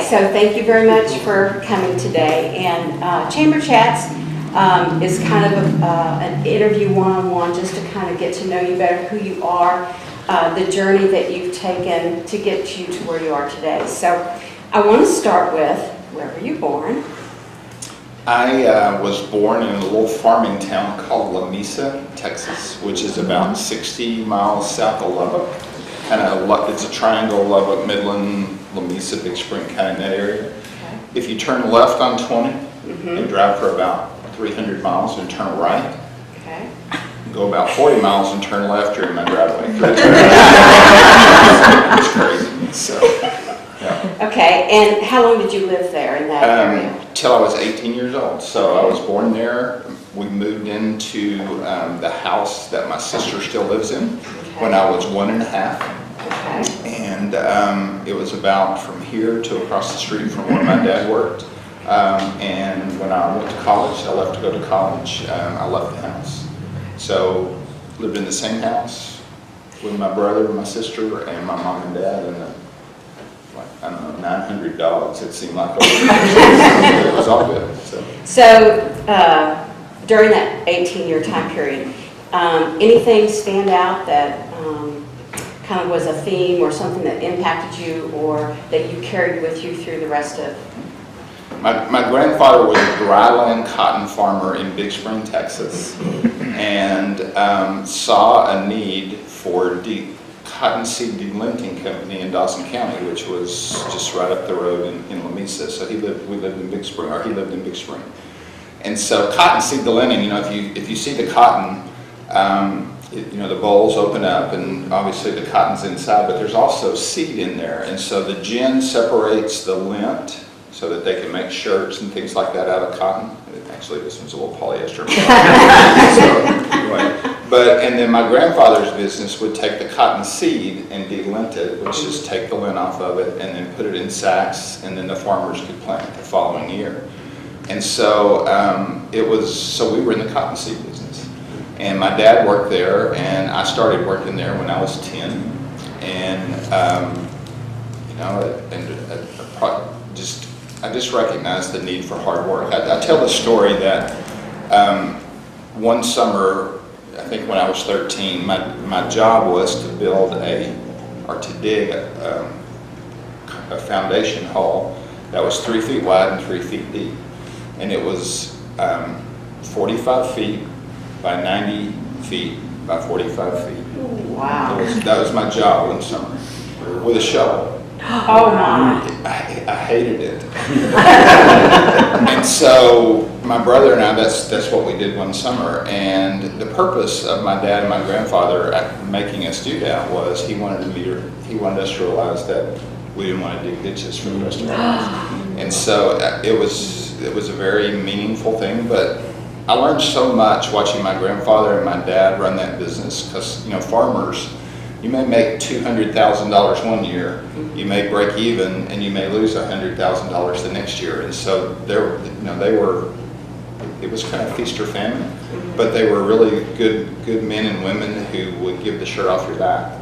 so thank you very much for coming today. And Chamber Chats is kind of an interview one-on-one just to kind of get to know you better, who you are, the journey that you've taken to get you to where you are today. So I want to start with, where were you born? I was born in a little farming town called Mesa, Texas, which is about 60 miles south of Lubbock. It's a triangle, Lubbock, Midland, La Mesa, Big Spring, kind of in that area. Okay. If you turn left on 20 and drive for about 300 miles and turn right, Okay. go about 40 miles and turn left, you're in my driveway. It's crazy. So, yeah. Okay, and how long did you live there in that area? Till I was 18 years old. So I was born there. We moved into the house that my sister still lives in when I was 1.5. Okay. And it was about from here to across the street from where my dad worked. And when I went to college, I left to go to college, I left the house. So lived in the same house with my brother, my sister, and my mom and dad, and I don't know, 900 dogs, it seemed like. It was all good. So during that 18-year time period, anything stand out that kind of was a theme or something that impacted you or that you carried with you through the rest of? My grandfather was a dryland cotton farmer in Big Spring, Texas, and saw a need for cottonseed delinting company in Dawson County, which was just right up the road in La Mesa. So he lived in Big Spring. And so cottonseed delinting, if you see the cotton, the bolls open up and obviously the cotton's inside, but there's also seed in there. And so the gin separates the lint so that they can make shirts and things like that out of cotton. Actually, this one's a little polyester. And then my grandfather's business would take the cotton seed and delint it, which is take the lint off of it and then put it in sacks, and then the farmers could plant it the following year. And so we were in the cottonseed business. And my dad worked there, and I started working there when I was 10. And I just recognized the need for hard work. I tell the story that one summer, I think when I was 13, my job was to dig a foundation hole that was 3 feet wide and 3 feet deep. And it was 45 feet by 90 feet by 45 feet. Wow. That was my job one summer with a shovel. Oh my. I hated it. And so my brother and I, that's what we did one summer. And the purpose of my dad and my grandfather making us do that was he wanted us to realize that we didn't want to dig ditches for the rest of our lives. And so it was a very meaningful thing, but I learned so much watching my grandfather and my dad run that business because, farmers, you may make $200,000 one year, you may break even, and you may lose $100,000 the next year. And so it was kind of feast or famine, but they were really good men and women who would give the shirt off your back.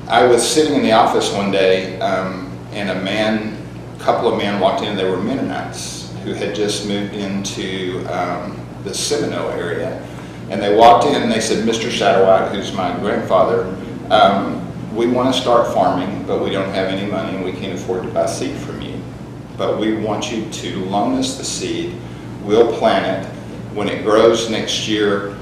I was sitting in the office one day, and a couple of men walked in. They were Mennonites who had just moved into the Seminole area. And they walked in and they said, "Mr. Satterwhite," who's my grandfather, "we want to start farming, but we don't have any money and we can't afford to buy seed from you. But we want you to loan us the seed. We'll plant it. When it grows next year,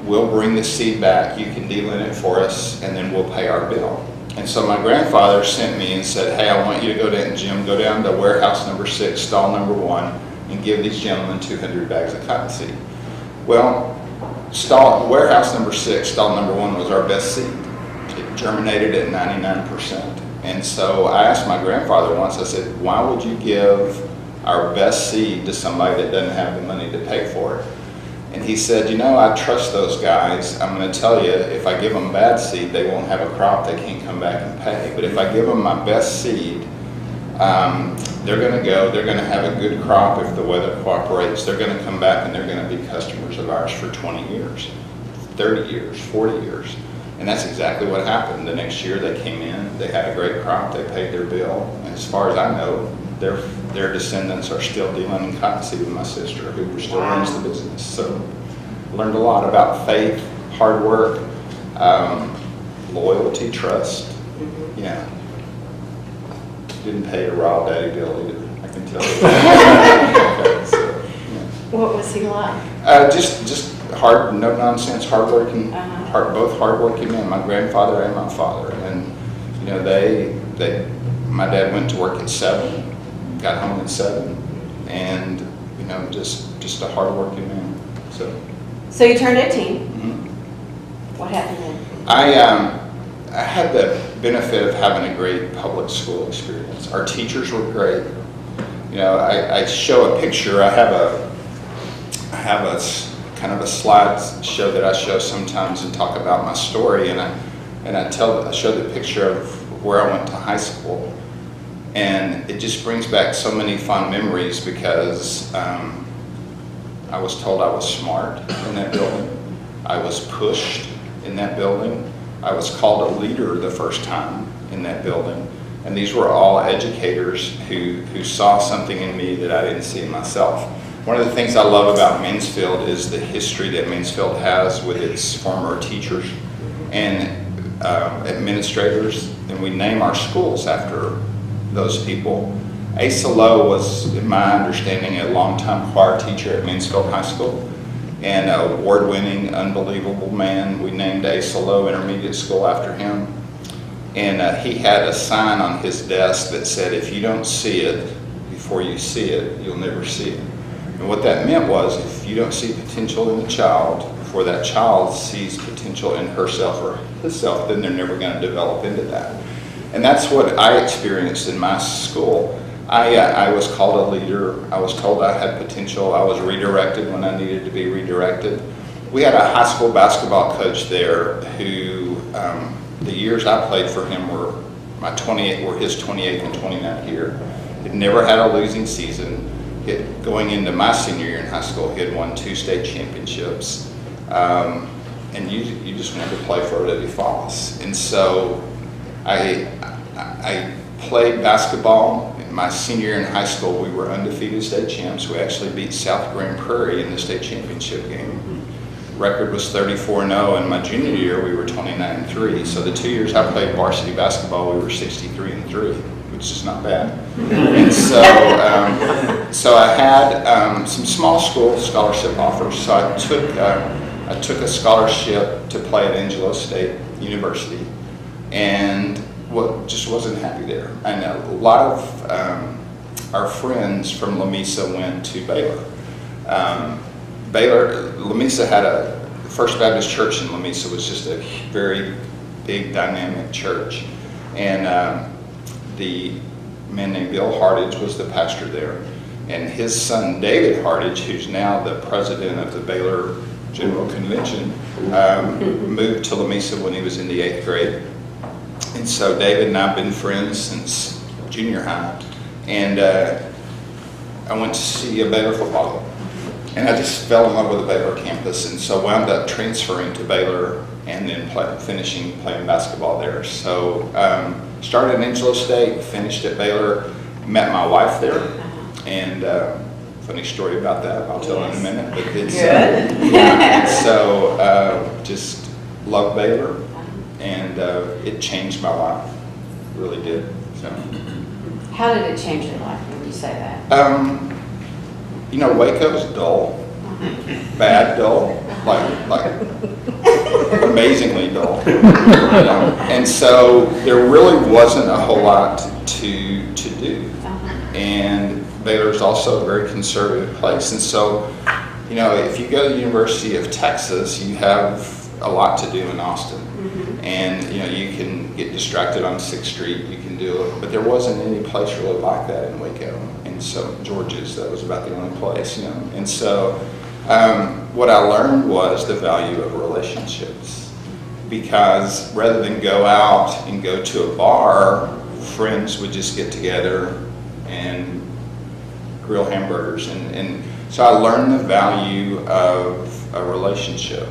we'll bring the seed back. You can delint it for us, and then we'll pay our bill." And so my grandfather sent me and said, "Hey, I want you to go down, Jim, go down to warehouse number 6, stall number 1, and give these gentlemen 200 bags of cottonseed." Well, warehouse number 6, stall number 1 was our best seed. It germinated at 99%. And so I asked my grandfather once, I said, "Why would you give our best seed to somebody that doesn't have the money to pay for it?" And he said, "I trust those guys. I'm going to tell you, if I give them bad seed, they won't have a crop. They can't come back and pay. But if I give them my best seed, they're going to have a good crop if the weather cooperates. They're going to come back and they're going to be customers of ours for 20 years, 30 years, 40 years. And that's exactly what happened. The next year they came in, they had a great crop, they paid their bill, and as far as I know, their descendants are still dealing in cottonseed with my sister, who still runs the business. So learned a lot about faith, hard work, loyalty, trust. Yeah. Didn't pay a raw daddy bill either, I can tell you. So, yeah. What was he like? Just hard, no nonsense, hardworking, both hardworking men. My grandfather and my father, and you know, my dad went to work at 7, got home at 7, and you know, just a hardworking man. So you turned 18. Mm-hmm. What happened then? I had the benefit of having a great public school experience. Our teachers were great. You know, I show a picture. I have a kind of a slide show that I show sometimes and talk about my story, and I show the picture of where I went to high school, and it just brings back so many fond memories because I was told I was smart in that building. I was pushed in that building. I was called a leader the first time in that building. And these were all educators who saw something in me that I didn't see in myself. One of the things I love about Mansfield is the history that Mansfield has with its former teachers and administrators, and we name our schools after those people. Asa Lowe was, in my understanding, a longtime choir teacher at Mansfield High School and an award-winning, unbelievable man. We named Asa Lowe Intermediate School after him. And he had a sign on his desk that said, if you don't see it before you see it, you'll never see it. And what that meant was, if you don't see potential in the child before that child sees potential in herself or himself, then they're never going to develop into that. And that's what I experienced in my school. I was called a leader. I was told I had potential. I was redirected when I needed to be redirected. We had a high school basketball coach there who, the years I played for him were his 28th and 29th year. He'd never had a losing season. Going into my senior year in high school, he had won 2 state championships. And you just wanted to play for it at Falls. And so I played basketball. My senior year in high school, we were undefeated state champs. We actually beat South Grand Prairie in the state championship game. Record was 34-0, and my junior year we were 29-3. So the 2 years I played varsity basketball, we were 63-3, which is not bad. And so I had some small school scholarship offers. So I took a scholarship to play at Angelo State University, and just wasn't happy there. And a lot of our friends from La Mesa went to Baylor. La Mesa had the First Baptist Church in La Mesa was just a very big, dynamic church. And the man named Bill Hardage was the pastor there. And his son, David Hardage, who's now the president of the Baylor General Convention, moved to La Mesa when he was in the 8th grade. And so David and I have been friends since junior high. And I went to see a Baylor football game. And I just fell in love with the Baylor campus, and so wound up transferring to Baylor and then finishing playing basketball there. So started at Angelo State, finished at Baylor, met my wife there, and funny story about that, I'll tell in a minute. But it's, so just loved Baylor, and it changed my life, really did. So. How did it change your life when you say that? You know, Waco's dull, bad dull, like amazingly dull. And so there really wasn't a whole lot to do. And Baylor's also a very conservative place. And so, you know, if you go to the University of Texas, you have a lot to do in Austin. And, you know, you can get distracted on 6th Street, you can do it, but there wasn't any place really like that in Waco. And so George's, that was about the only place, you know. And so what I learned was the value of relationships, because rather than go out and go to a bar, friends would just get together and grill hamburgers. And so I learned the value of a relationship.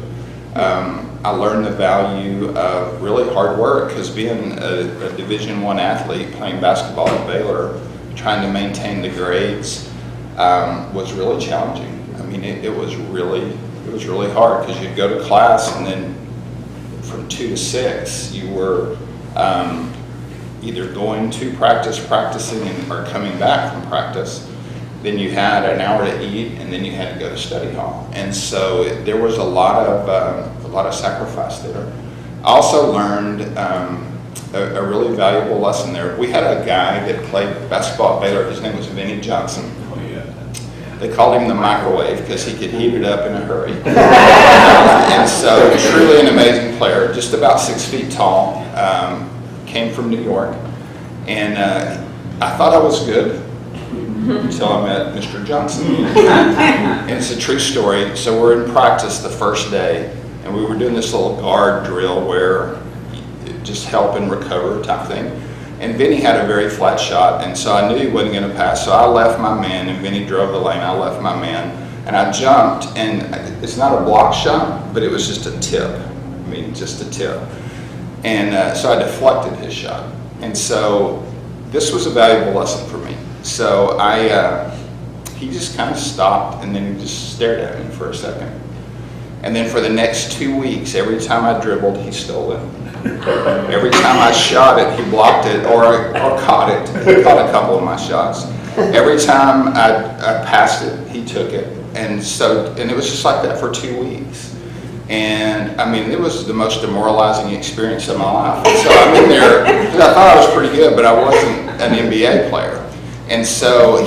I learned the value of really hard work, because being a Division I athlete playing basketball at Baylor, trying to maintain the grades was really challenging. I mean, it was really hard, because you'd go to class and then from 2 to 6 you were either going to practice, practicing, or coming back from practice. Then you had an hour to eat, and then you had to go to study hall. And so there was a lot of sacrifice there. I also learned a really valuable lesson there. We had a guy that played basketball at Baylor. His name was Vinny Johnson. They called him the microwave because he could heat it up in a hurry. And so truly an amazing player, just about 6 feet tall, came from New York. And I thought I was good until I met Mr. Johnson. And it's a true story. So we're in practice the first day, and we were doing this little guard drill where just help and recover type thing. And Vinny had a very flat shot, and so I knew he wasn't going to pass. So I left my man, and Vinny drove the lane. I left my man, and I jumped, and it's not a block shot, but it was just a tip. I mean, just a tip. And so I deflected his shot. And so this was a valuable lesson for me. So he just kind of stopped, and then he just stared at me for a second. And then for the next 2 weeks, every time I dribbled, he stole it. Every time I shot it, he blocked it, or caught it. He caught a couple of my shots. Every time I passed it, he took it. And it was just like that for 2 weeks. And I mean, it was the most demoralizing experience of my life. And so I'm in there, because I thought I was pretty good, but I wasn't an NBA player. And so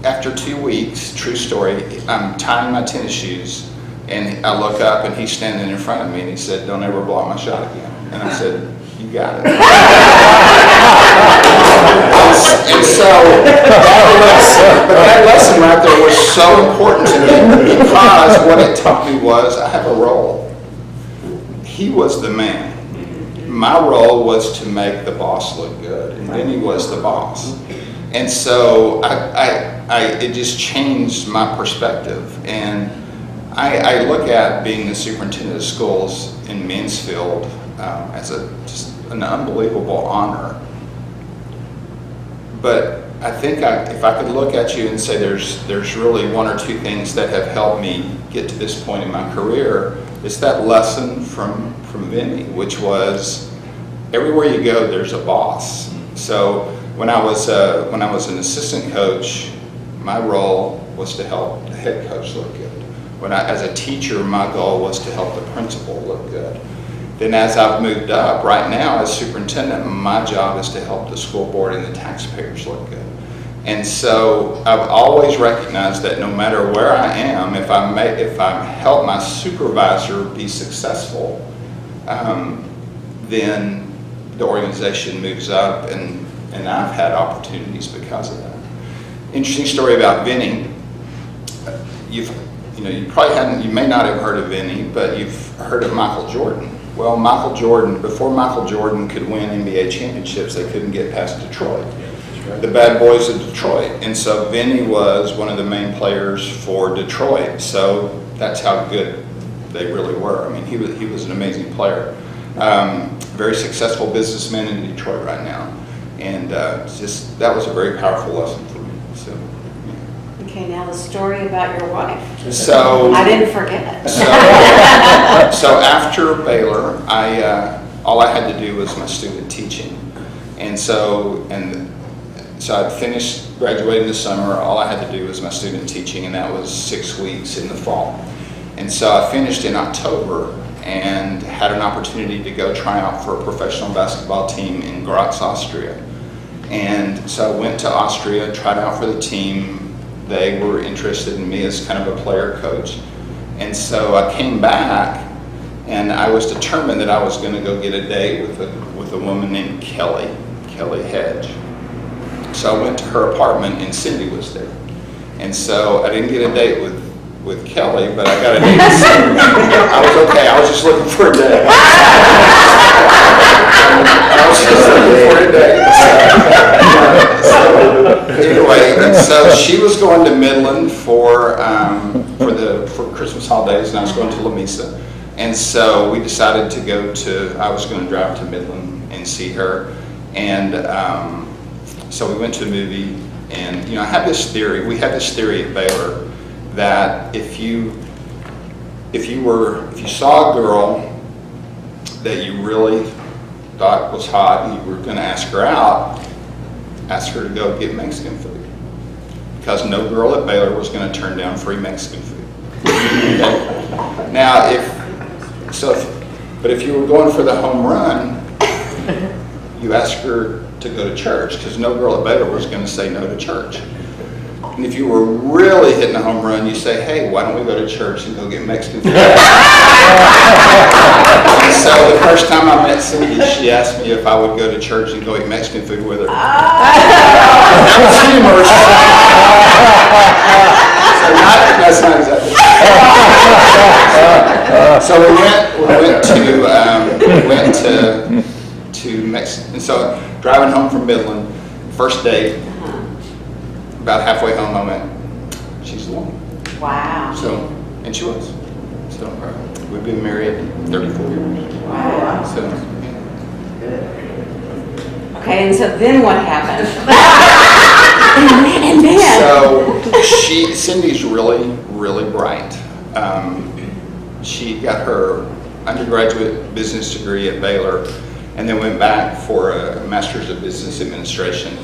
after 2 weeks, true story, I'm tying my tennis shoes, and I look up, and he's standing in front of me, and he said, "Don't ever block my shot again." And I said, "You got it." And so that lesson right there was so important to me, because what it taught me was I have a role. He was the man. My role was to make the boss look good, and then he was the boss. And so it just changed my perspective. And I look at being the superintendent of schools in Mansfield as just an unbelievable honor. But I think if I could look at you and say there's really 1 or 2 things that have helped me get to this point in my career, it's that lesson from Vinny, which was everywhere you go, there's a boss. So when I was an assistant coach, my role was to help the head coach look good. As a teacher, my goal was to help the principal look good. Then as I've moved up, right now as superintendent, my job is to help the school board and the taxpayers look good. And so I've always recognized that no matter where I am, if I help my supervisor be successful, then the organization moves up, and I've had opportunities because of that. Interesting story about Vinny. You may not have heard of Vinny, but you've heard of Michael Jordan. Well, before Michael Jordan could win NBA championships, they couldn't get past Detroit. The bad boys of Detroit. And so Vinny was one of the main players for Detroit. So that's how good they really were. I mean, he was an amazing player. Very successful businessman in Detroit right now. And that was a very powerful lesson for me. So, yeah. Okay, now the story about your wife. So I didn't forget. So after Baylor, all I had to do was my student teaching. And so I finished graduating this summer. All I had to do was my student teaching, and that was 6 weeks in the fall. And so I finished in October and had an opportunity to go try out for a professional basketball team in Graz, Austria. And so I went to Austria, tried out for the team. They were interested in me as kind of a player coach. And so I came back, and I was determined that I was going to go get a date with a woman named Kelly Hedge. So I went to her apartment, and Cindy was there. And so I didn't get a date with Kelly, but I got a date with Cindy. I was okay. I was just looking for a date. I was just looking for a date. Anyway, and so she was going to Midland for Christmas holidays, and I was going to Mesa. And so we decided to I was going to drive to Midland and see her. And so we went to a movie, and I had this theory. We had this theory at Baylor that if you saw a girl that you really thought was hot and you were going to ask her out, ask her to go get Mexican food. Because no girl at Baylor was going to turn down free Mexican food. Okay? Now, but if you were going for the home run, you ask her to go to church, because no girl at Baylor was going to say no to church. And if you were really hitting a home run, you say, hey, why don't we go to church and go get Mexican food? So the first time I met Cindy, she asked me if I would go to church and go eat Mexican food with her. That was humorous. That's not exactly. So we went to Mexico. And so driving home from Midland, first date, about halfway home, I went, she's the one. Wow. So, and she was. So we've been married 34 years. Wow. So, Okay, and so then what happened? And then? So Cindy's really, really bright. She got her undergraduate business degree at Baylor and then went back for a master's of business administration.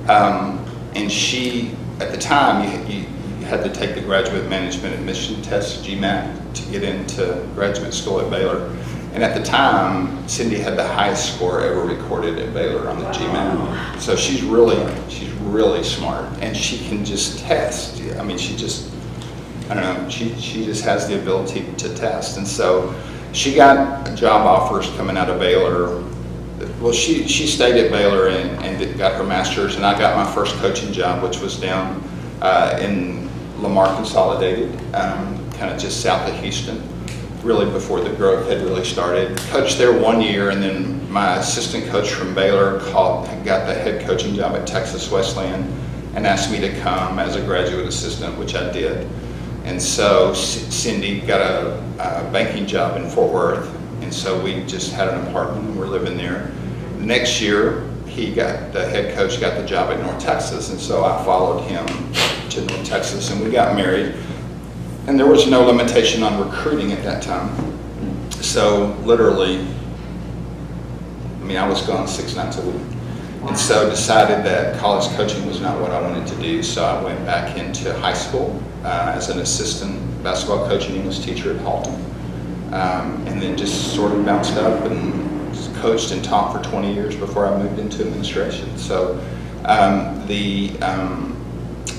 And she, at the time, you had to take the graduate management admission test, GMAT, to get into graduate school at Baylor. And at the time, Cindy had the highest score ever recorded at Baylor on the GMAT. So she's really smart, and she can just test. I mean, she just has the ability to test. And so she got job offers coming out of Baylor. Well, she stayed at Baylor and got her master's, and I got my first coaching job, which was down in Lamar Consolidated, kind of just south of Houston, really before the growth had really started. Coached there 1 year, and then my assistant coach from Baylor got the head coaching job at Texas Wesleyan and asked me to come as a graduate assistant, which I did. And so Cindy got a banking job in Fort Worth, and so we just had an apartment and we're living there. Next year, the head coach got the job at North Texas, and so I followed him to North Texas, and we got married. And there was no limitation on recruiting at that time. So literally, I was gone 6 nights a week. Wow. And so decided that college coaching was not what I wanted to do, so I went back into high school as an assistant basketball coach and English teacher at Halton. And then just sort of bounced up and coached and taught for 20 years before I moved into administration. So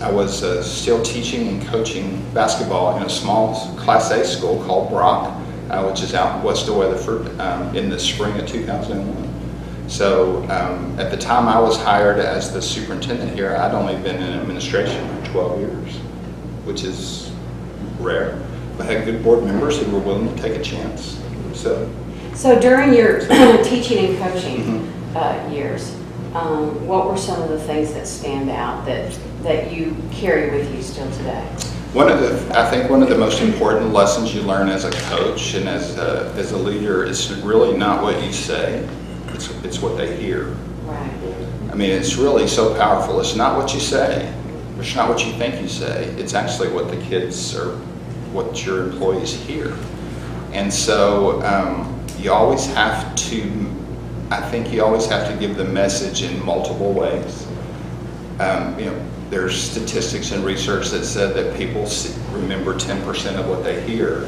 I was still teaching and coaching basketball in a small Class A school called Brock, which is out west of Weatherford, in the spring of 2001. So at the time I was hired as the superintendent here, I'd only been in administration for 12 years, which is rare, but had good board members who were willing to take a chance. So during your teaching and coaching years, what were some of the things that stand out that you carry with you still today? I think one of the most important lessons you learn as a coach and as a leader is really not what you say, it's what they hear. Right. I mean, it's really so powerful. It's not what you say. It's not what you think you say. It's actually what the kids or what your employees hear. And so you always have to give the message in multiple ways. There's statistics and research that said that people remember 10% of what they hear,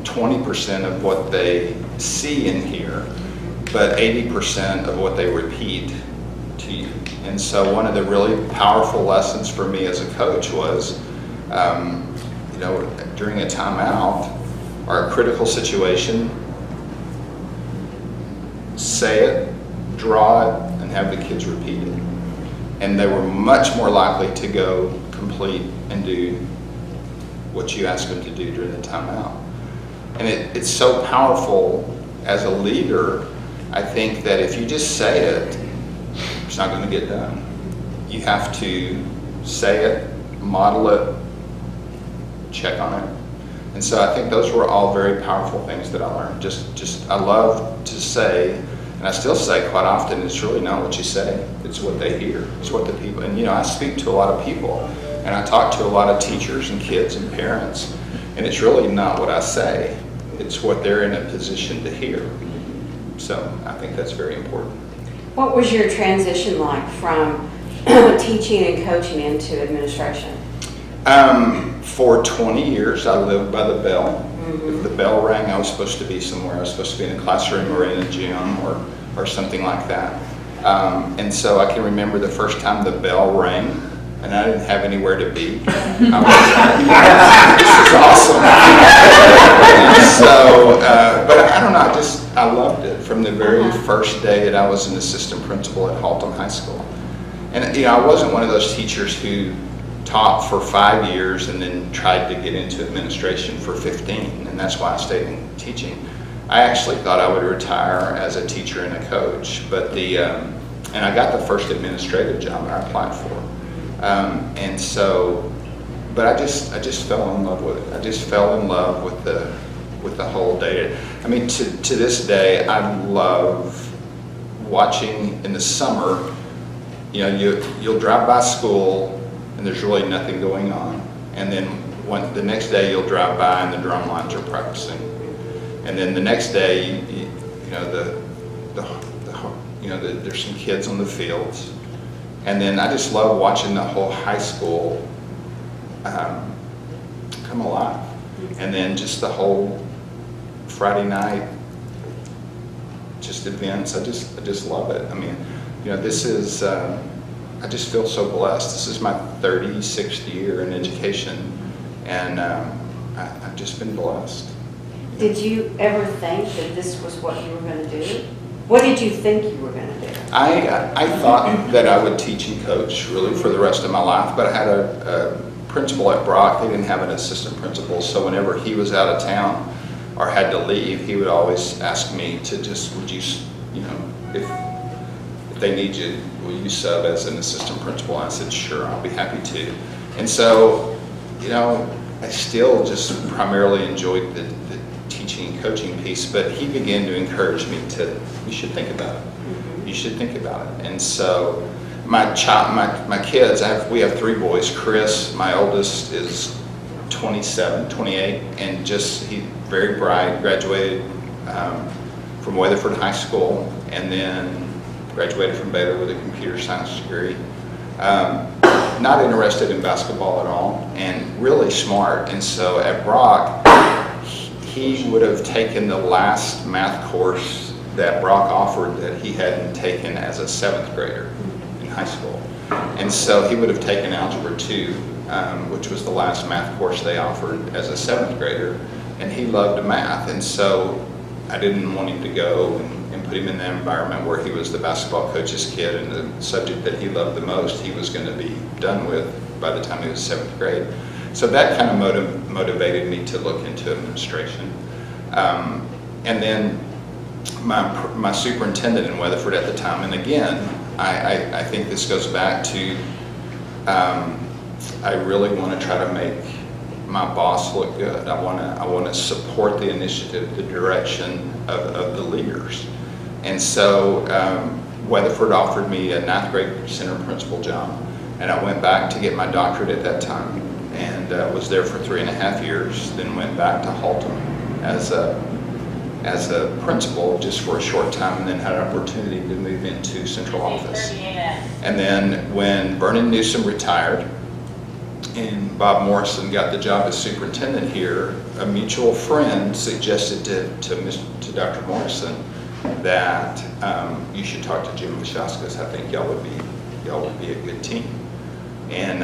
20% of what they see and hear, but 80% of what they repeat to you. And so one of the really powerful lessons for me as a coach was, during a timeout or a critical situation, say it, draw it, and have the kids repeat it. And they were much more likely to go complete and do what you ask them to do during the timeout. And it's so powerful as a leader. I think that if you just say it, it's not going to get done. You have to say it, model it, check on it. And so I think those were all very powerful things that I learned. I love to say, and I still say quite often, it's really not what you say, it's what they hear. It's what the people, and I speak to a lot of people, and I talk to a lot of teachers and kids and parents, and it's really not what I say, it's what they're in a position to hear. So I think that's very important. What was your transition like from teaching and coaching into administration? For 20 years, I lived by the bell. Mm-hmm. If the bell rang, I was supposed to be somewhere. I was supposed to be in a classroom or in a gym or something like that. And so I can remember the first time the bell rang, and I didn't have anywhere to be. I was like, this is awesome. And so, but I don't know, I loved it from the very first day that I was an assistant principal at Haltom High School. And I wasn't one of those teachers who taught for 5 years and then tried to get into administration for 15, and that's why I stayed in teaching. I actually thought I would retire as a teacher and a coach, but and I got the first administrative job I applied for. And so, but I just fell in love with it. I just fell in love with the whole day. I mean, to this day, I love watching in the summer. You'll drive by school and there's really nothing going on, and then the next day you'll drive by and the drum lines are practicing, and then the next day there's some kids on the fields, and then I just love watching the whole high school come alive, and then just the whole Friday night just events. I just love it. I mean, this is I just feel so blessed. This is my 36th year in education, and I've just been blessed. Did you ever think that this was what you were going to do? What did you think you were going to do? I thought that I would teach and coach really for the rest of my life, but I had a principal at Brock. They didn't have an assistant principal, so whenever he was out of town or had to leave, he would always ask me to would you if they need you, will you sub as an assistant principal? And I said, sure, I'll be happy to. And so, I still just primarily enjoyed the teaching and coaching piece, but he began to encourage me you should think about it. You should think about it. And so my kids, we have 3 boys. Chris, my oldest, is 28, and he's very bright, graduated from Weatherford High School, and then graduated from Baylor with a computer science degree. Not interested in basketball at all, and really smart. And so at Brock, he would have taken the last math course that Brock offered that he hadn't taken as a 7th grader in high school. And so he would have taken Algebra 2, which was the last math course they offered as a 7th grader, and he loved math. And so I didn't want him to go and put him in that environment where he was the basketball coach's kid, and the subject that he loved the most he was going to be done with by the time he was 7th grade. So that kind of motivated me to look into administration. And then my superintendent in Weatherford at the time, and again, I think this goes back to I really want to try to make my boss look good. I want to support the initiative, the direction of the leaders. And so Weatherford offered me a 9th grade center principal job, and I went back to get my doctorate at that time, and was there for 3.5 years, then went back to Haltom as a principal just for a short time, and then had an opportunity to move into central office. And then when Vernon Newsom retired and Bob Morrison got the job as superintendent here, a mutual friend suggested to Dr. Morrison that you should talk to Jim Vaszauskas. I think y'all would be a good team. And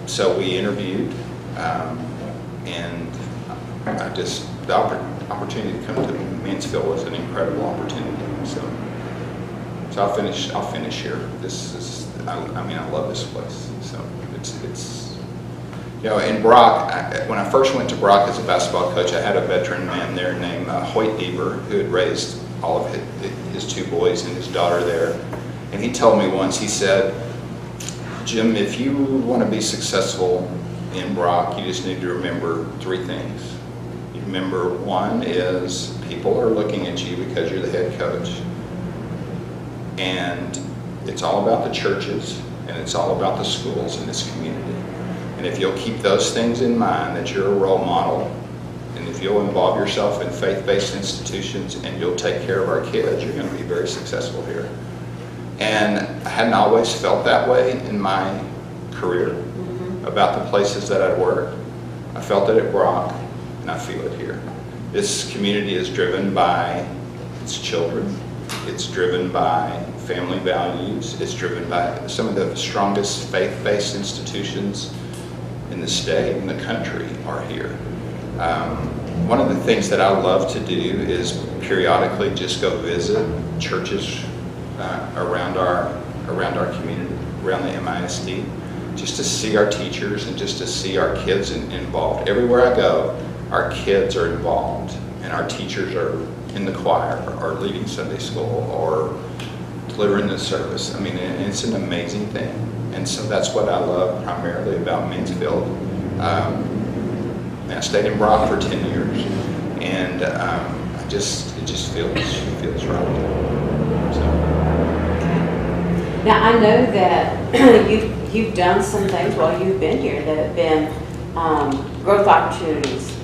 so we interviewed, and the opportunity to come to Mansfield was an incredible opportunity. So I'll finish here. I love this place. So it's in Brock, when I first went to Brock as a basketball coach, I had a veteran man there named Hoyt Deaver, who had raised all of his 2 boys and his daughter there. And he told me once, he said, Jim, if you want to be successful in Brock, you just need to remember 3 things. remember, one is people are looking at you because you're the head coach. And it's all about the churches, and it's all about the schools in this community. And if you'll keep those things in mind, that you're a role model, and if you'll involve yourself in faith-based institutions and you'll take care of our kids, you're going to be very successful here. And I hadn't always felt that way in my career about the places that I'd worked. I felt it at Brock, and I feel it here. This community is driven by its children. It's driven by family values. It's driven by some of the strongest faith-based institutions in the state and the country are here. One of the things that I love to do is periodically just go visit churches around our community, around the MISD, just to see our teachers and just to see our kids involved. Everywhere I go, our kids are involved, and our teachers are in the choir, or leading Sunday school, or delivering the service. I mean, it's an amazing thing. And so that's what I love primarily about Mansfield. I stayed in Brock for 10 years, and it just feels right. So. Now, I know that you've done some things while you've been here that have been growth opportunities.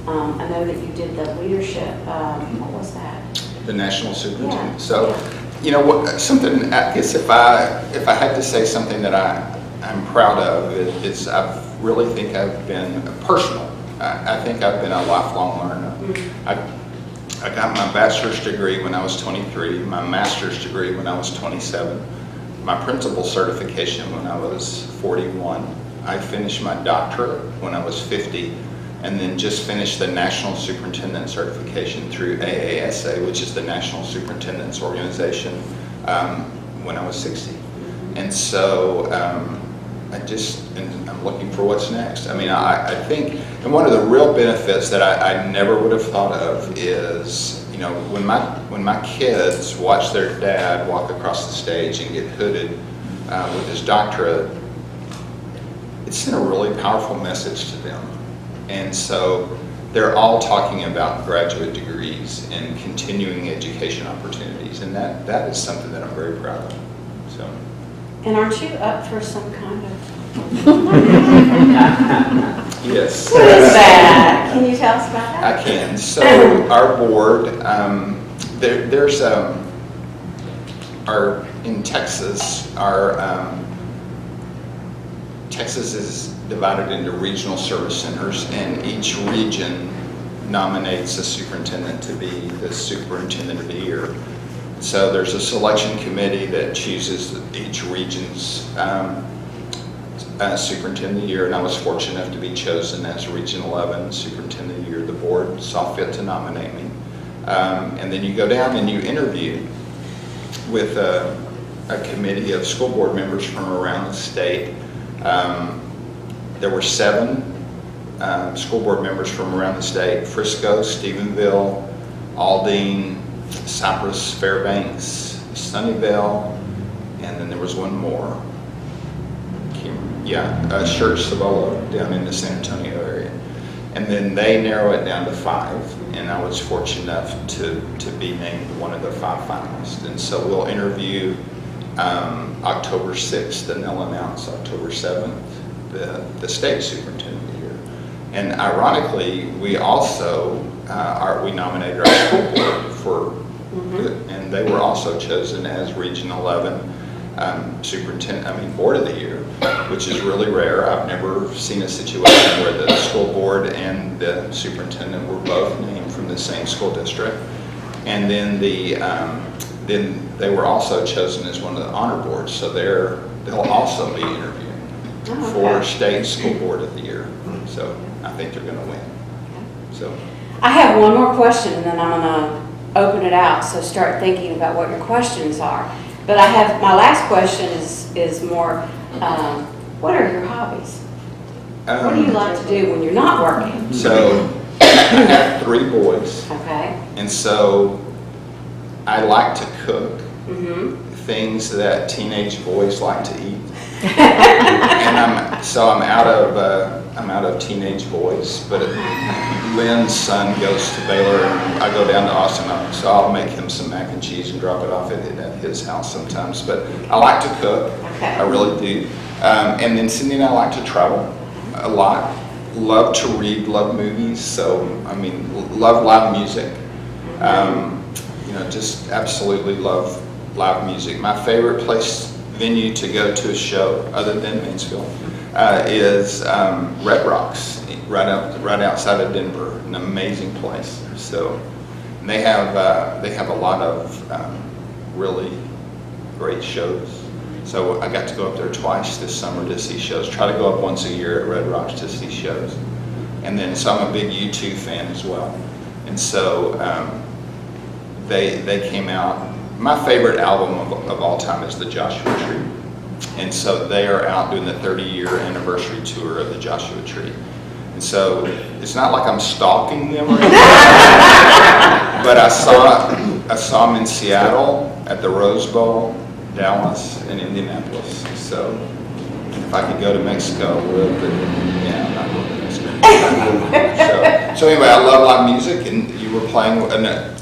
I know that you did the leadership, what was that? The national superintendent. Yeah. So, you know, something, I guess if I had to say something that I'm proud of, it's I really think I've been personal. I think I've been a lifelong learner. Mm-hmm. I got my bachelor's degree when I was 23, my master's degree when I was 27, my principal certification when I was 41. I finished my doctorate when I was 50, and then just finished the National Superintendent certification through AASA, which is the National Superintendent's Organization, when I was 60. And so I'm looking for what's next. I mean, I think, and one of the real benefits that I never would have thought of is, you know, when my kids watch their dad walk across the stage and get hooded with his doctorate, it sent a really powerful message to them. And so they're all talking about graduate degrees and continuing education opportunities, and that is something that I'm very proud of. So. And aren't you up for some kind of... Yes. What is that? Can you tell us about that? I can. So our board, there's in Texas, Texas is divided into regional service centers, and each region nominates a superintendent to be the superintendent of the year. So there's a selection committee that chooses each region's superintendent of the year, and I was fortunate enough to be chosen as Region 11 superintendent of the year. The board saw fit to nominate me. And then you go down and you interview with a committee of school board members from around the state. There were 7 school board members from around the state: Frisco, Stephenville, Aldine, Cypress, Fairbanks, Sunnyvale, and then there was one more. Church Cibolo down in the San Antonio area. And then they narrow it down to 5, and I was fortunate enough to be named one of the 5 finalists. And so we'll interview October 6th, and they'll announce October 7th the state superintendent of the year. And ironically, we also we nominated our school board for, and they were also chosen as Region 11 board of the year, which is really rare. I've never seen a situation where the school board and the superintendent were both named from the same school district. And then then they were also chosen as one of the honor boards, so they'll also be interviewing for state school board of the year. So I think they're going to win. So I have one more question, and then I'm going to open it out, so start thinking about what your questions are. But I have, my last question is more, what are your hobbies? What do you like to do when you're not working? So I have 3 boys. Okay. And so I like to cook things that teenage boys like to eat. And So I'm out of teenage boys, but Lynn's son goes to Baylor and I go down to Austin, so I'll make him some mac and cheese and drop it off at his house sometimes. But I like to cook, I really do. And then Cindy and I like to travel a lot, love to read, love movies, so I mean, love live music. Just absolutely love live music. My favorite venue to go to a show, other than Mansfield, is Red Rocks, right outside of Denver. An amazing place. So they have a lot of really great shows. So I got to go up there twice this summer to see shows. Try to go up once a year at Red Rocks to see shows. And then, so I'm a big U2 fan as well. And so they came out. My favorite album of all time is the Joshua Tree. And so they are out doing the 30-year anniversary tour of the Joshua Tree. And so it's not like I'm stalking them or anything, but I saw them in Seattle, at the Rose Bowl, Dallas, and Indianapolis. So if I could go to Mexico, I would, but yeah, I'm not going to Mexico. So anyway, I love live music, and you were playing another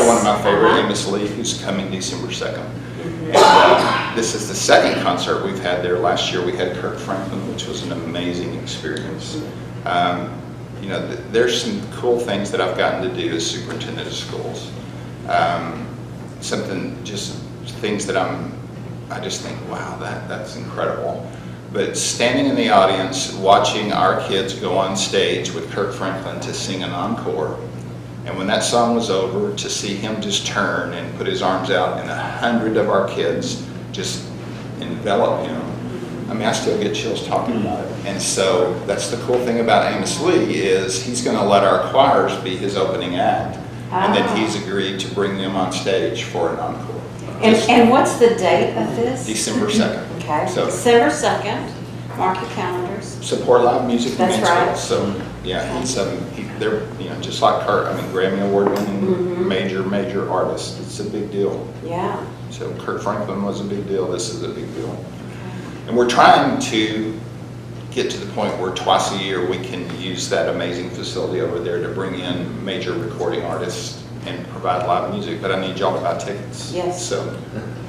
one of my favorite, Amos Lee, who's coming December 2nd. And this is the second concert we've had there. Last year we had Kirk Franklin, which was an amazing experience. There's some cool things that I've gotten to do as superintendent of schools. Things that I just think, wow, that's incredible. But standing in the audience, watching our kids go on stage with Kirk Franklin to sing an encore, and when that song was over, to see him just turn and put his arms out and 100 of our kids just envelop him. I mean, I still get chills talking about it. And so that's the cool thing about Amos Lee is he's going to let our choirs be his opening act, and then he's agreed to bring them on stage for an encore. And what's the date of this? December 2nd. Okay, so, December 2nd. Mark your calendars. Support live music in That's Mansfield. right. So yeah, they're just like Kurt. I mean, Grammy Award winning major artist. It's a big deal. Yeah. So Kurt Franklin was a big deal. This is a big deal. And we're trying to get to the point where twice a year we can use that amazing facility over there to bring in major recording artists and provide live music. But I need y'all to buy tickets. Yes. So.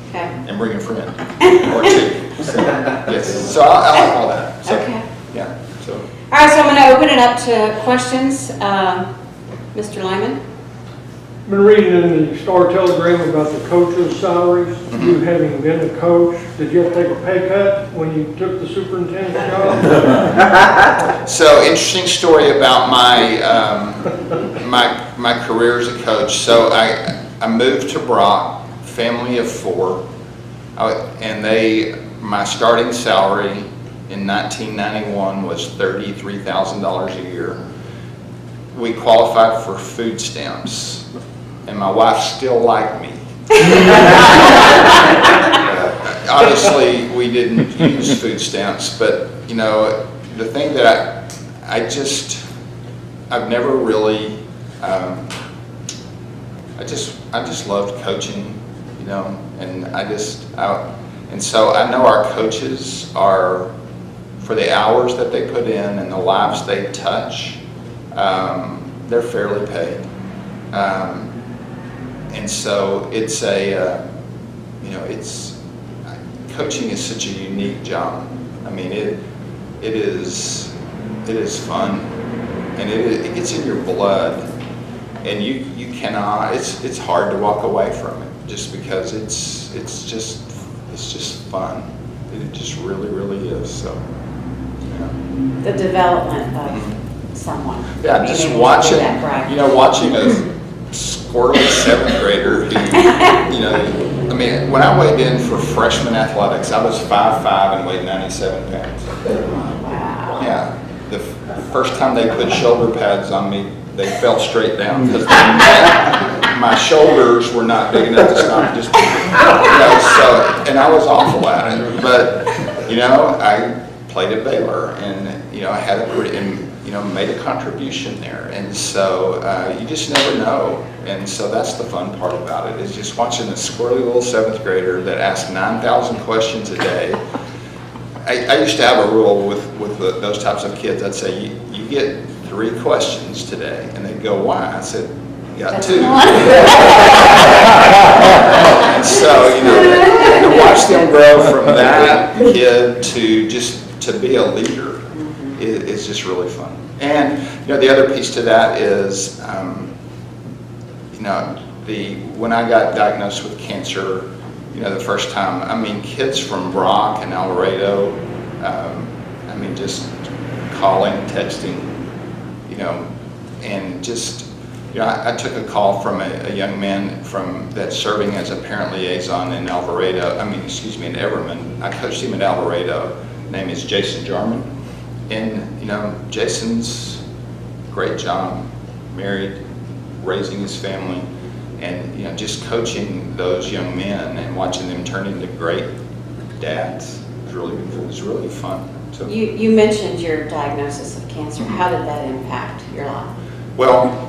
Okay. And bring a friend or two. So, yes. So I like all that. So, okay. Yeah. So. All right. So I'm going to open it up to questions. Mr. Lyman. I've been reading in the Star Telegram about the coaches' salaries. You having been a coach, did you have to take a pay cut when you took the superintendent job? So interesting story about my career as a coach. So I moved to Brock. Family of 4, and my starting salary in 1991 was $33,000 a year. We qualified for food stamps, and my wife still liked me. Obviously, we didn't use food stamps, but the thing that I've never really, I just loved coaching. And so I know our coaches are, for the hours that they put in and the lives they touch, they're fairly paid. And so it's coaching is such a unique job. I mean, it is fun, and it gets in your blood, and you cannot. It's hard to walk away from it. Just because it's just fun. It just really is. So, yeah. The development of someone. Yeah, just watching a squirrely 7th grader who, I mean, when I weighed in for freshman athletics, I was 5'5" and weighed 97 pounds. Wow. Yeah. The first time they put shoulder pads on me, they fell straight down because my shoulders were not big enough to stop just, and I was awful at it. But, I played at Baylor, and, I had made a contribution there. And so you just never know. And so that's the fun part about it, is just watching a squirrely little 7th grader that asks 9,000 questions a day I used to have a rule with those types of kids. I'd say, you get 3 questions today. And they'd go, why? I said, you got 2. And so, to watch them grow from that kid to just to be a leader is just really fun. And, the other piece to that is, when I got diagnosed with cancer, the first time, kids from Brock and Alvarado, just calling, texting, and just, I took a call from a young man that's serving as a parent liaison in Alvarado, in Everman. I coached him at Alvarado. His name is Jason Jarman. And, Jason's great job, married, raising his family, and, just coaching those young men and watching them turn into great dads was really fun. So, You mentioned your diagnosis of cancer. How did that impact your life? well,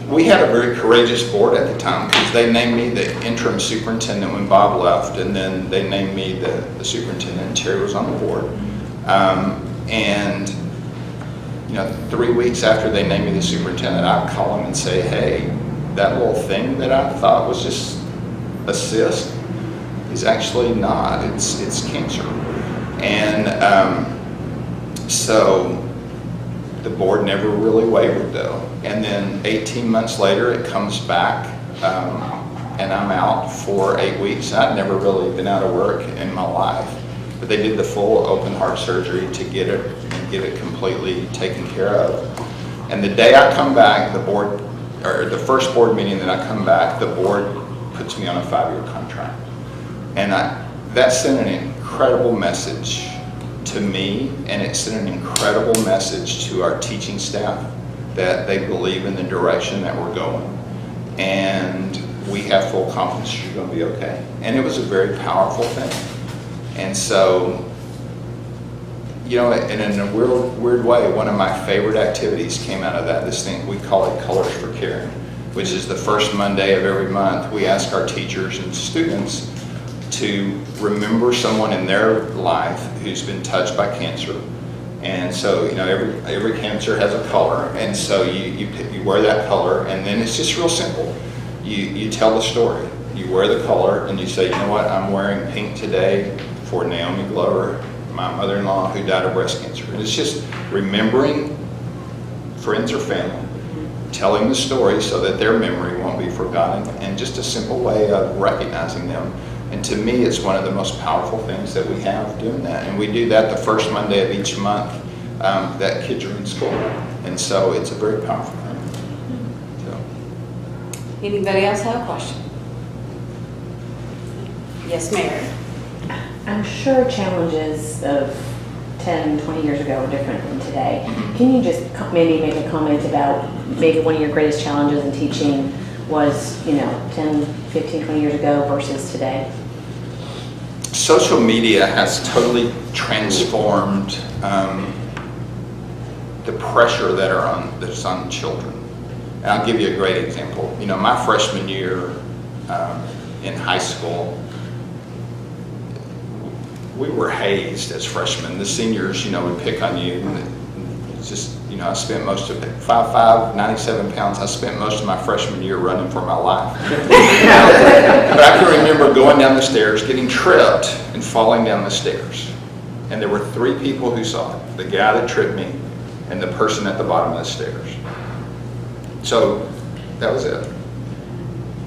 we had a very courageous board at the time because they named me the interim superintendent when Bob left, and then they named me the superintendent, and Terry was on the board. And 3 weeks after they named me the superintendent, I'd call them and say, hey, that little thing that I thought was just a cyst is actually not. It's cancer. And so the board never really wavered, though. And then 18 months later, it comes back, and I'm out for 8 weeks. I'd never really been out of work in my life, but they did the full open heart surgery to get it completely taken care of. And the day I come back, the first board meeting that I come back, the board puts me on a 5-year contract. And that sent an incredible message to me, and it sent an incredible message to our teaching staff that they believe in the direction that we're going. And we have full confidence you're going to be okay. And it was a very powerful thing. And so, and in a weird way, one of my favorite activities came out of that. This thing, we call it Colors for Caring, which is the first Monday of every month. We ask our teachers and students to remember someone in their life who's been touched by cancer. And so, every cancer has a color, and so you wear that color, and then it's just real simple. You tell the story. You wear the color, and you say, you know what, I'm wearing pink today for Naomi Glover, my mother-in-law who died of breast cancer. And it's just remembering friends or family, telling the story so that their memory won't be forgotten, and just a simple way of recognizing them. And to me, it's one of the most powerful things that we have doing that. And we do that the first Monday of each month that kids are in school. And so it's a very powerful thing. So. Anybody else have a question? Yes, Mary. I'm sure challenges of 10, 20 years ago are different than today. Can you just maybe make a comment about maybe one of your greatest challenges in teaching was, 10, 15, 20 years ago versus today? Social media has totally transformed the pressure that's on children. And I'll give you a great example. My freshman year in high school, we were hazed as freshmen. The seniors, would pick on you. It's just, I spent most of it, 5'5", 97 pounds, I spent most of my freshman year running for my life. But I can remember going down the stairs, getting tripped, and falling down the stairs. And there were 3 people who saw it. The guy that tripped me, and the person at the bottom of the stairs. So, that was it.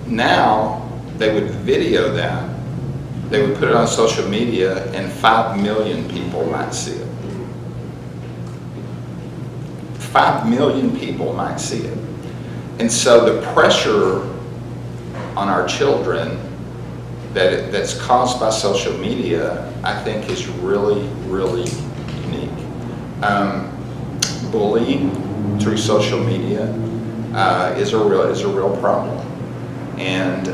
Now, they would video that, they would put it on social media, and 5 million people might see it. 5 million people might see it. And so the pressure on our children that's caused by social media, I think is really, really unique. Bullying through social media is a real problem. And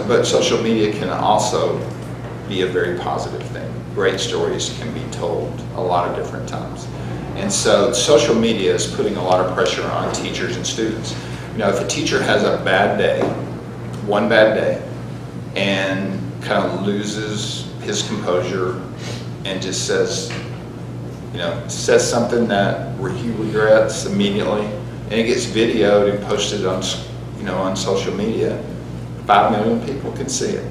but social media can also be a very positive thing. Great stories can be told a lot of different times. And so social media is putting a lot of pressure on teachers and students. If a teacher has a bad day, one bad day, and kind of loses his composure, and just says, says something that he regrets immediately, and it gets videoed and posted on, on social media. 5 million people can see it.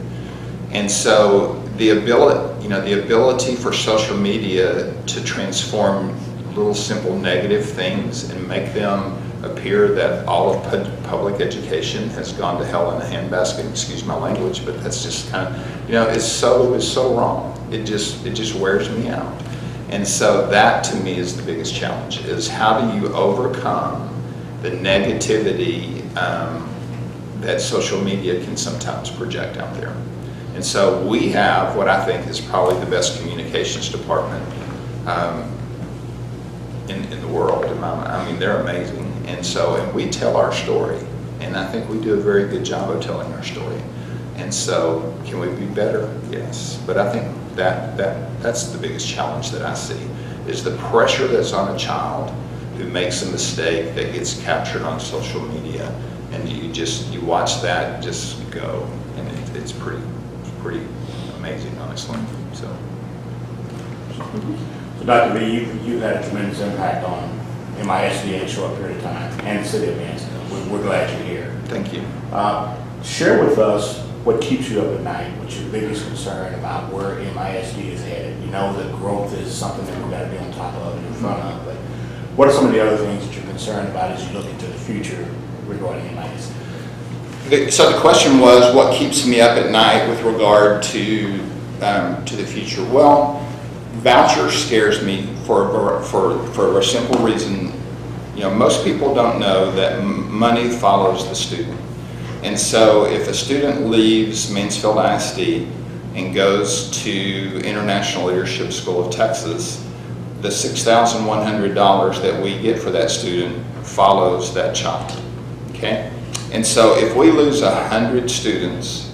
And so the ability for social media to transform little simple negative things and make them appear that all of public education has gone to hell in a handbasket, excuse my language, but that's just kind of, it's so wrong. It just wears me out. And so that to me is the biggest challenge, is how do you overcome the negativity that social media can sometimes project out there. And so we have what I think is probably the best communications department in the world. I mean, they're amazing. And we tell our story, and I think we do a very good job of telling our story. And so, can we be better? Yes. But I think that's the biggest challenge that I see, is the pressure that's on a child who makes a mistake that gets captured on social media, and you watch that just go, and it's pretty amazing, honestly. So Dr. B, you've had a tremendous impact on MISD in a short period of time, and the city of Mansfield. We're glad you're here. Thank you. Share with us what keeps you up at night, what's your biggest concern about where MISD is headed. You know that growth is something that we've got to be on top of and in front of, but what are some of the other things that you're concerned about as you look into the future regarding MISD? So the question was, what keeps me up at night with regard to the future? Well, voucher scares me for a simple reason. Most people don't know that money follows the student. And so if a student leaves Mansfield ISD and goes to International Leadership School of Texas, the $6,100 that we get for that student follows that child, okay? And so if we lose 100 students,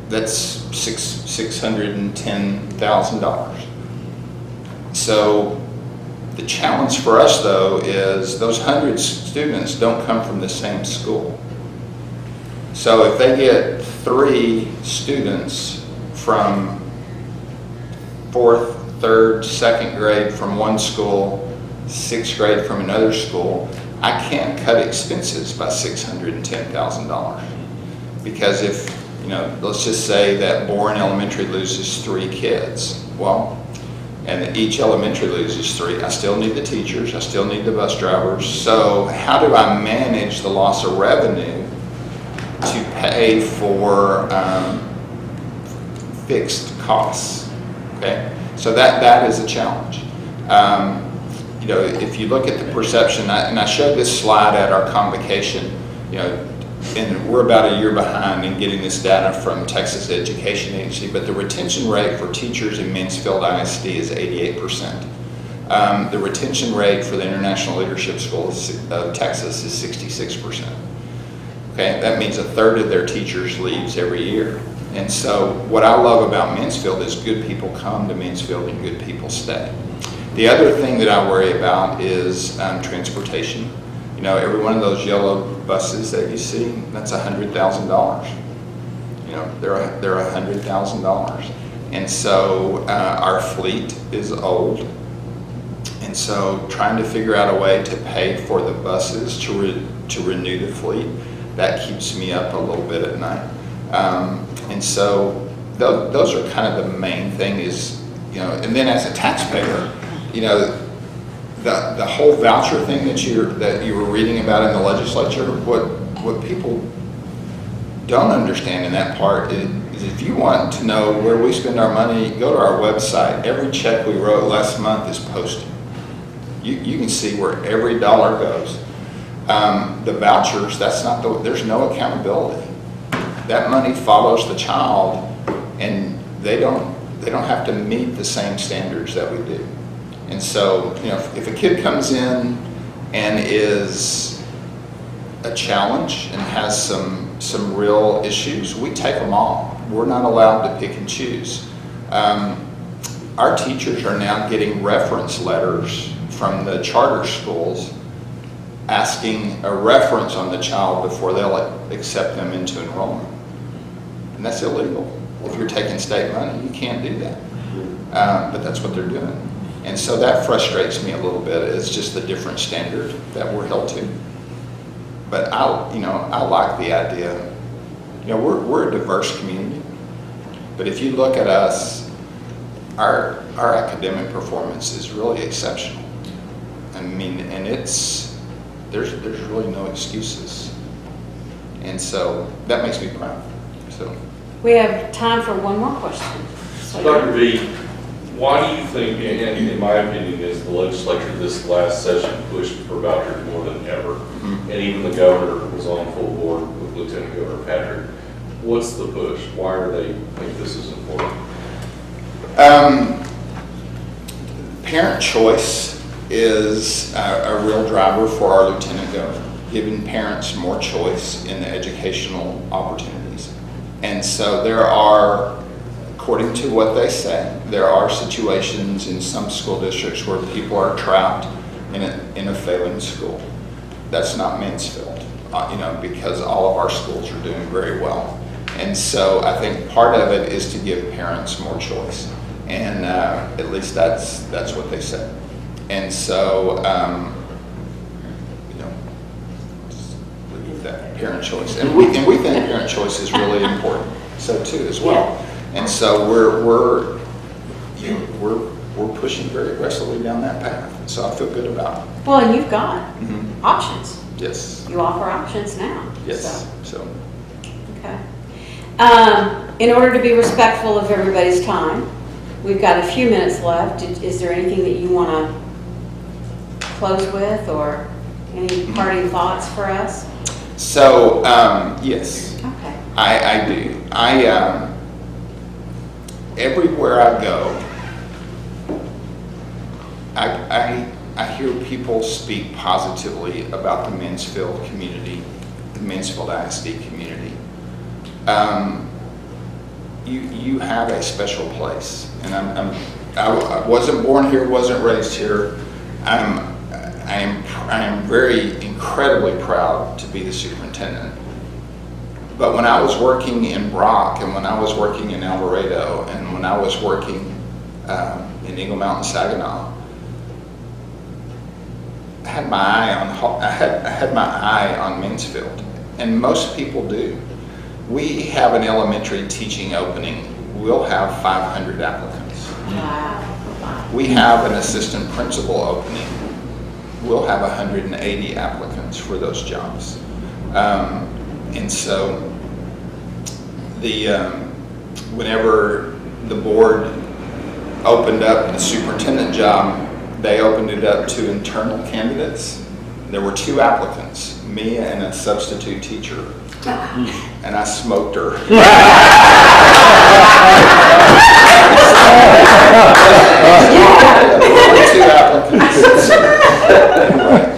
that's $610,000. So the challenge for us, though, is those 100 students don't come from the same school. So if they get 3 students from 4th, 3rd, 2nd grade from one school, 6th grade from another school, I can't cut expenses by $610,000. Because if, let's just say that Bourne Elementary loses 3 kids, well, and each elementary loses 3, I still need the teachers, I still need the bus drivers. So how do I manage the loss of revenue to pay for fixed costs? Okay, so that is a challenge. If you look at the perception, and I showed this slide at our convocation, and we're about a year behind in getting this data from Texas Education Agency, but the retention rate for teachers in Mansfield ISD is 88%. The retention rate for the International Leadership School of Texas is 66%. Okay, that means 1/3 of their teachers leaves every year. And so what I love about Mansfield is good people come to Mansfield and good people stay. The other thing that I worry about is transportation. Every one of those yellow buses that you see, that's $100,000. They're $100,000. And so our fleet is old. And so trying to figure out a way to pay for the buses to renew the fleet, that keeps me up a little bit at night. And so those are kind of the main thing is, and then as a taxpayer, the whole voucher thing that you were reading about in the legislature, what people don't understand in that part is if you want to know where we spend our money, go to our website. Every check we wrote last month is posted. You can see where every dollar goes. The vouchers, there's no accountability. That money follows the child, and they don't have to meet the same standards that we do. And so, if a kid comes in and is a challenge and has some real issues, we take them all. We're not allowed to pick and choose. Our teachers are now getting reference letters from the charter schools asking a reference on the child before they'll accept them into enrollment. And that's illegal. if you're taking state money, you can't do that. But that's what they're doing. And so that frustrates me a little bit. It's just the different standard that we're held to. But I like the idea. We're a diverse community. But if you look at us, our academic performance is really exceptional. I mean, and there's really no excuses. And so that makes me proud. So We have time for one more question. So Dr. V, why do you think, and in my opinion, is the legislature this last session pushed for vouchers more than ever? And even the governor was on full board with Lieutenant Governor Patrick. What's the push? Why do they think this is important? Parent choice is a real driver for our Lieutenant Governor, giving parents more choice in the educational opportunities. And so there are, according to what they say, there are situations in some school districts where people are trapped in a failing school. That's not Mansfield, because all of our schools are doing very well. And so I think part of it is to give parents more choice. And at least that's what they say. And so, just leave it at that, parent choice. And we think parent choice is really important, so too, as well. And so we're pushing very aggressively down that path. So I feel good about it. Well, and you've got options. Yes. You offer options now. Yes. So. Okay. In order to be respectful of everybody's time, we've got a few minutes left. Is there anything that you want to close with, or any parting thoughts for us? So yes. Okay. I do. Everywhere I go, I hear people speak positively about the Mansfield community, the Mansfield ISD community. You have a special place, and I wasn't born here, wasn't raised here. I am very incredibly proud to be the superintendent. But when I was working in Brock, and when I was working in Alvarado, and when I was working in Eagle Mountain, Saginaw, I had my eye on Mansfield, and most people do. We have an elementary teaching opening. We'll have 500 applicants. Wow. We have an assistant principal opening. We'll have 180 applicants for those jobs. And so whenever the board opened up the superintendent job, they opened it up to internal candidates. There were 2 applicants, me and a substitute teacher. And I smoked her.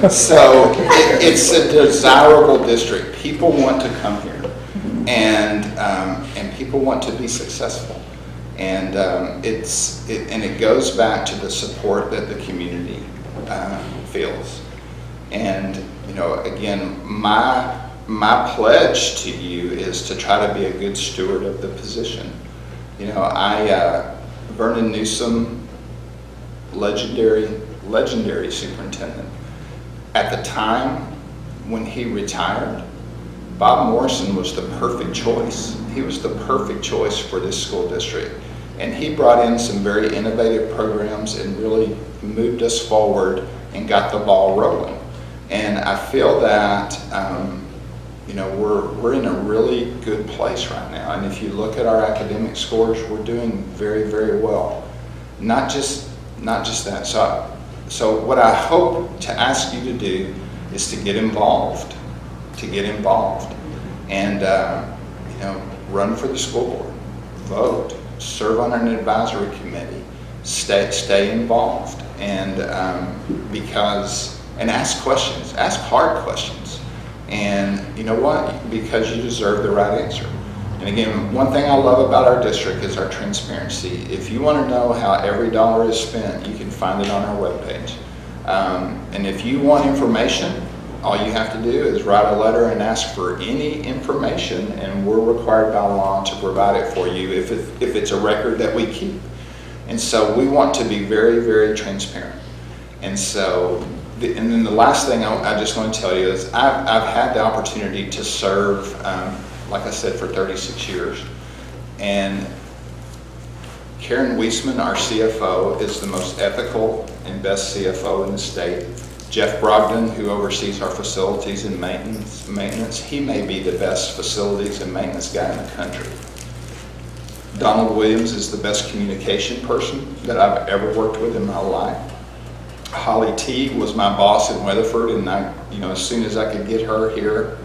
So it's a desirable district. People want to come here, and people want to be successful. And it goes back to the support that the community feels. And again, my pledge to you is to try to be a good steward of the position. Vernon Newsom, legendary superintendent. At the time when he retired, Bob Morrison was the perfect choice. He was the perfect choice for this school district. And he brought in some very innovative programs and really moved us forward and got the ball rolling. And I feel that we're in a really good place right now. And if you look at our academic scores, we're doing very, very well. Not just that. So what I hope to ask you to do is to get involved, and run for the school board, vote, serve on an advisory committee, stay involved, and ask questions, ask hard questions. And you know what? Because you deserve the right answer. And again, one thing I love about our district is our transparency. If you want to know how every dollar is spent, you can find it on our webpage. And if you want information, all you have to do is write a letter and ask for any information, and we're required by law to provide it for you if it's a record that we keep. And so we want to be very, very transparent. And so, and then the last thing I just want to tell you is I've had the opportunity to serve, like I said, for 36 years. And Karen Weisman, our CFO, is the most ethical and best CFO in the state. Jeff Brogdon, who oversees our facilities and maintenance, he may be the best facilities and maintenance guy in the country. Donald Williams is the best communication person that I've ever worked with in my life. Holly T was my boss in Weatherford, and as soon as I could get her here,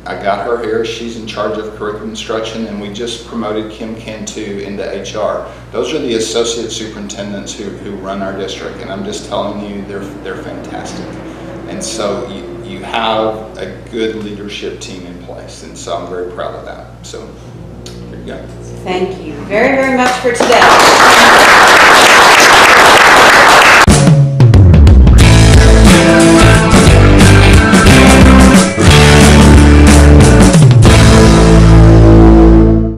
I got her here. She's in charge of curriculum instruction, and we just promoted Kim Cantu into HR. Those are the associate superintendents who run our district, and I'm just telling you, they're fantastic. And so you have a good leadership team in place, and so I'm very proud of that. So here you go. Thank you very, very much for today.